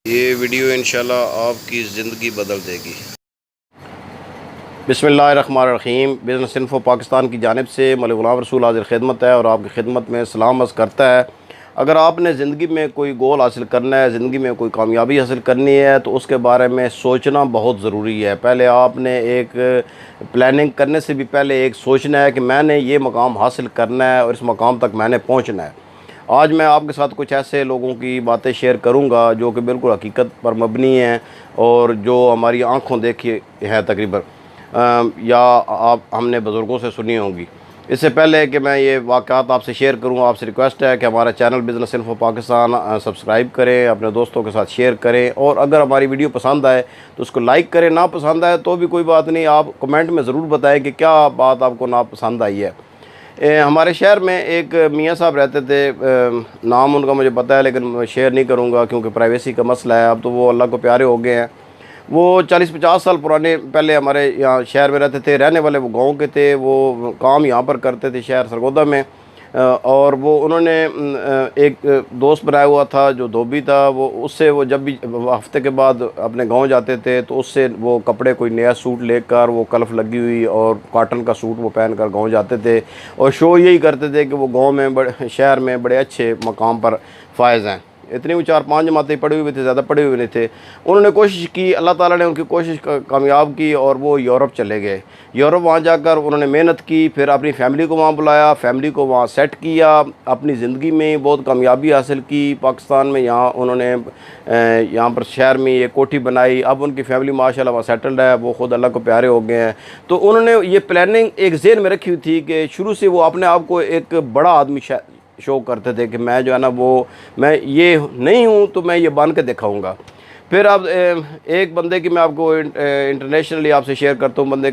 یہ ویڈیو انشاءاللہ آپ کی زندگی بدل دے گی۔ بسم اللہ الرحمن الرحیم۔ بزنس انفو پاکستان کی جانب سے مولوی غلام رسول حاضر خدمت ہے اور آپ کی خدمت میں سلام عرض کرتا ہے۔ اگر آپ نے زندگی میں کوئی گول حاصل کرنا ہے، زندگی میں کوئی کامیابی حاصل کرنی ہے تو اس کے بارے میں سوچنا بہت ضروری ہے۔ پہلے آپ نے ایک پلاننگ کرنے سے بھی پہلے ایک سوچنا ہے کہ میں نے یہ مقام حاصل کرنا ہے اور اس مقام تک میں نے پہنچنا ہے۔ آج میں آپ کے ساتھ کچھ ایسے لوگوں کی باتیں شیئر کروں گا جو کہ بالکل حقیقت پر مبنی ہیں اور جو ہماری آنکھوں دیکھی ہیں تقریباً، یا ہم نے بزرگوں سے سنی ہوں گی۔ اس سے پہلے کہ میں یہ واقعات آپ سے شیئر کروں، آپ سے ریکویسٹ ہے کہ ہمارا channel business info Pakistan subscribe کریں، اپنے دوستوں کے ساتھ شیئر کریں، اور اگر ہماری ویڈیو پسند آئے تو اس کو لائک کریں، نہ پسند آئے تو بھی کوئی بات نہیں، آپ کمنٹ میں ضرور بتائیں کہ کیا بات آپ کو ناپسند آئی ہے۔ ہمارے شہر میں ایک میاں صاحب رہتے تھے، نام ان کا مجھے پتہ ہے لیکن شیئر نہیں کروں گا کیونکہ پرائیویسی کا مسئلہ ہے۔ اب تو وہ اللہ کو پیارے ہو گئے ہیں۔ وہ 40-50 سال پرانے پہلے ہمارے یہاں شہر میں رہتے تھے، رہنے والے وہ گاؤں کے تھے، وہ کام یہاں پر کرتے تھے شہر سرگودا میں، اور وہ انہوں نے ایک دوست بنایا ہوا تھا جو دھوبی تھا۔ وہ اس سے وہ جب بھی ہفتے کے بعد اپنے گاؤں جاتے تھے تو اس سے وہ کپڑے، کوئی نیا سوٹ لے کر، وہ کلف لگی ہوئی اور کاٹن کا سوٹ وہ پہن کر گاؤں جاتے تھے، اور شو یہی کرتے تھے کہ وہ گاؤں میں شہر میں بڑے اچھے مقام پر فائز ہیں۔ اتنی وہ 4-5 جماعتیں پڑھی ہوئے تھے، زیادہ پڑھے ہوئے نہیں تھے۔ انہوں نے کوشش کی، اللہ تعالیٰ نے ان کی کوشش کامیاب کی اور وہ یورپ چلے گئے۔ یورپ وہاں جا کر انہوں نے محنت کی، پھر اپنی فیملی کو وہاں بلایا، فیملی کو وہاں سیٹ کیا، اپنی زندگی میں بہت کامیابی حاصل کی۔ پاکستان میں یہاں انہوں نے یہاں پر شہر میں یہ کوٹھی بنائی، اب ان کی فیملی ماشاءاللہ وہاں سیٹلڈ ہے، وہ خود اللہ کو پیارے ہو گئے ہیں۔ تو انہوں نے یہ پلاننگ ایک ذہن میں رکھی ہوئی تھی کہ شروع سے وہ اپنے آپ کو ایک بڑا آدمی شو کرتے تھے کہ میں جو ہے نا میں یہ نہیں ہوں تو میں یہ بن کے دکھاؤں گا۔ پھر اب ایک بندے کی میں آپ کو انٹرنیشنلی آپ سے شیئر کرتا ہوں، بندے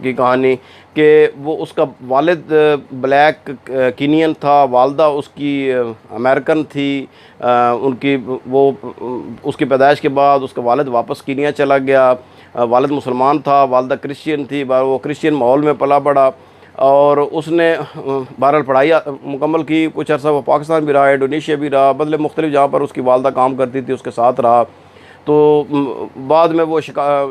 کی کہانی کہ وہ اس کا والد بلیک کینین تھا، والدہ اس کی امریکن تھی۔ ان کی وہ اس کی پیدائش کے بعد اس کا والد واپس کینیا چلا گیا۔ والد مسلمان تھا، والدہ کرسچین تھی، وہ کرسچین ماحول میں پلا بڑھا، اور اس نے بہرحال پڑھائی مکمل کی۔ کچھ عرصہ وہ پاکستان بھی رہا، انڈونیشیا بھی رہا، بدلے مختلف جہاں پر اس کی والدہ کام کرتی تھی اس کے ساتھ رہا۔ تو بعد میں وہ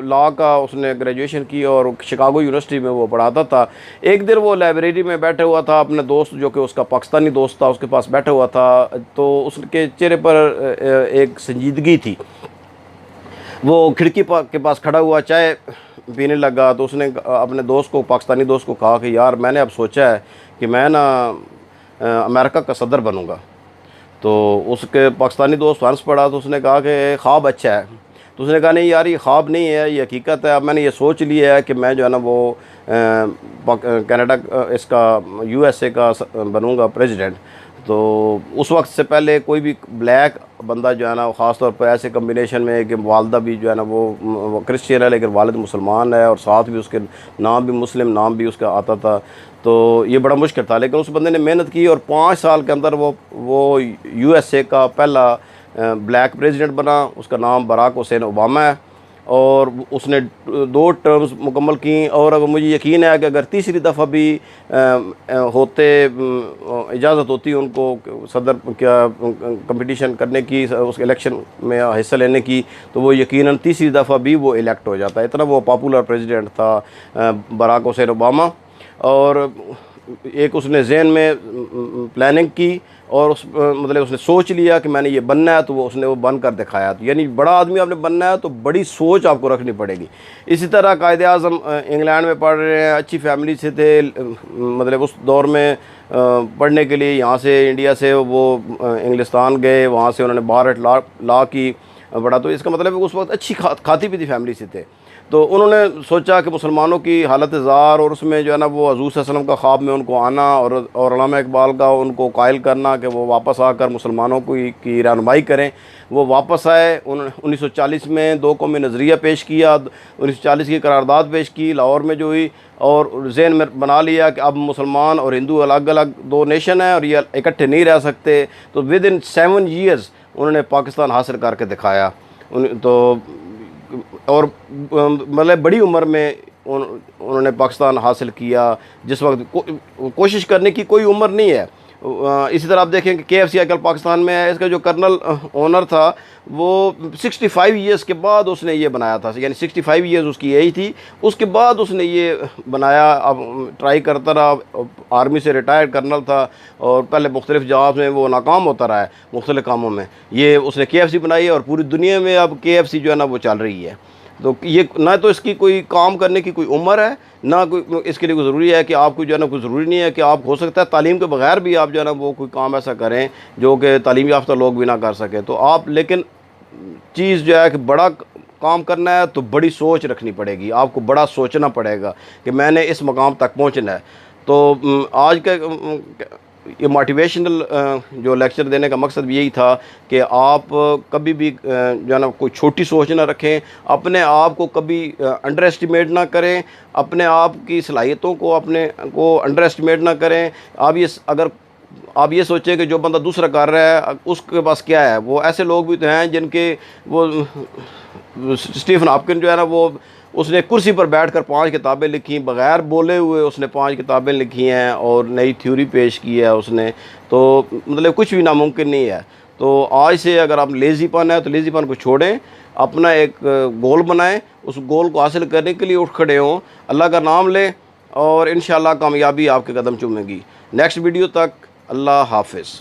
لا کا اس نے گریجویشن کی اور شکاگو یونیورسٹی میں وہ پڑھاتا تھا۔ ایک دن وہ لائبریری میں بیٹھا ہوا تھا، اپنے دوست جو کہ اس کا پاکستانی دوست تھا اس کے پاس بیٹھا ہوا تھا، تو اس کے چہرے پر ایک سنجیدگی تھی۔ وہ کھڑکی کے پاس کھڑا ہوا چائے پینے لگا، تو اس نے اپنے دوست کو، پاکستانی دوست کو کہا کہ یار میں نے اب سوچا ہے کہ میں نا امریکہ کا صدر بنوں گا۔ تو اس کے پاکستانی دوست ہنس پڑا، تو اس نے کہا کہ خواب اچھا ہے۔ تو اس نے کہا نہیں یار، یہ خواب نہیں ہے، یہ حقیقت ہے۔ اب میں نے یہ سوچ لیا ہے کہ میں جو ہے نا وہ کینیڈا اس کا USA کا بنوں گا پریزیڈنٹ۔ تو اس وقت سے پہلے کوئی بھی بلیک بندہ جو ہے نا، خاص طور پر ایسے کمبینیشن میں کہ والدہ بھی جو ہے نا وہ کرسچین ہے لیکن والد مسلمان ہے، اور ساتھ بھی اس کے نام بھی مسلم نام بھی اس کا آتا تھا، تو یہ بڑا مشکل تھا۔ لیکن اس بندے نے محنت کی اور 5 سال کے اندر وہ USA کا پہلا بلیک پریزیڈنٹ بنا۔ اس کا نام براک حسین اوباما ہے، اور اس نے 2 ٹرمز مکمل کیں، اور اگر مجھے یقین ہے کہ اگر تیسری دفعہ بھی ہوتے اجازت ہوتی ان کو صدر کیا کمپٹیشن کرنے کی، اس الیکشن میں حصہ لینے کی، تو وہ یقیناً تیسری دفعہ بھی وہ الیکٹ ہو جاتا ہے۔ اتنا وہ پاپولر پریزیڈنٹ تھا براک حسین اوباما۔ اور ایک اس نے ذہن میں پلاننگ کی اور اس نے سوچ لیا کہ میں نے یہ بننا ہے، تو اس نے وہ بن کر دکھایا۔ تو یعنی بڑا آدمی آپ نے بننا ہے تو بڑی سوچ آپ کو رکھنی پڑے گی۔ اسی طرح قائد اعظم انگلینڈ میں پڑھ رہے ہیں، اچھی فیملی سے تھے، اس دور میں پڑھنے کے لیے یہاں سے انڈیا سے وہ انگلستان گئے، وہاں سے انہوں نے بارٹ لا کی پڑھا۔ تو اس کا مطلب ہے اس وقت اچھی کھاتی پیتی فیملی سے تھے۔ تو انہوں نے سوچا کہ مسلمانوں کی حالت زار، اور اس میں جو ہے نا وہ حضور صلی اللہ علیہ وسلم کا خواب میں ان کو آنا، اور علامہ اقبال کا ان کو قائل کرنا کہ وہ واپس آ کر مسلمانوں کی رہنمائی کریں۔ وہ واپس آئے، 1940 میں 2 قومی نظریہ پیش کیا، 1940 کی قرارداد پیش کی لاہور میں جو ہوئی، اور ذہن میں بنا لیا کہ اب مسلمان اور ہندو الگ الگ 2 نیشن ہیں اور یہ اکٹھے نہیں رہ سکتے۔ تو ودن 7 ایئرز انہوں نے پاکستان حاصل کر کے دکھایا۔ تو اور مطلب بڑی عمر میں انہوں نے پاکستان حاصل کیا، جس وقت کوشش کرنے کی کوئی عمر نہیں ہے۔ اسی طرح آپ دیکھیں کہ KFC آج کل پاکستان میں ہے، اس کا جو کرنل اونر تھا وہ 65 ایئرس کے بعد اس نے یہ بنایا تھا، یعنی 65 ایئرز اس کی یہی تھی، اس کے بعد اس نے یہ بنایا، اب ٹرائی کرتا رہا، آرمی سے ریٹائرڈ کرنل تھا اور پہلے مختلف جہاز میں وہ ناکام ہوتا رہا ہے مختلف کاموں میں، یہ اس نے KFC بنائی ہے اور پوری دنیا میں اب KFC جو ہے نا وہ چل رہی ہے۔ تو یہ نہ تو اس کی کوئی کام کرنے کی کوئی عمر ہے، نہ کوئی اس کے لیے کوئی ضروری ہے کہ آپ کو جو ہے نا کوئی ضروری نہیں ہے کہ آپ ہو سکتا ہے تعلیم کے بغیر بھی آپ جو ہے نا وہ کوئی کام ایسا کریں جو کہ تعلیم یافتہ لوگ بھی نہ کر سکیں۔ تو آپ لیکن چیز جو ہے کہ بڑا کام کرنا ہے تو بڑی سوچ رکھنی پڑے گی، آپ کو بڑا سوچنا پڑے گا کہ میں نے اس مقام تک پہنچنا ہے۔ تو آج کا یہ موٹیویشنل جو لیکچر دینے کا مقصد بھی یہی تھا کہ آپ کبھی بھی جو ہے نا کوئی چھوٹی سوچ نہ رکھیں، اپنے آپ کو کبھی انڈر ایسٹیمیٹ نہ کریں، اپنے آپ کی صلاحیتوں کو اپنے کو انڈر ایسٹیمیٹ نہ کریں۔ اگر آپ یہ سوچیں کہ جو بندہ دوسرا کر رہا ہے اس کے پاس کیا ہے، وہ ایسے لوگ بھی تو ہیں جن کے وہ اسٹیفن ہاپکن جو ہے نا وہ اس نے کرسی پر بیٹھ کر 5 کتابیں لکھی، بغیر بولے ہوئے اس نے 5 کتابیں لکھی ہیں اور نئی تھیوری پیش کی ہے اس نے، تو مطلب کچھ بھی ناممکن نہیں ہے۔ تو آج سے اگر آپ لیزی پن ہے تو لیزی پن کو چھوڑیں، اپنا ایک گول بنائیں، اس گول کو حاصل کرنے کے لیے اٹھ کھڑے ہوں، اللہ کا نام لیں اور انشاءاللہ کامیابی آپ کے قدم چومے گی۔ نیکسٹ ویڈیو تک اللہ حافظ۔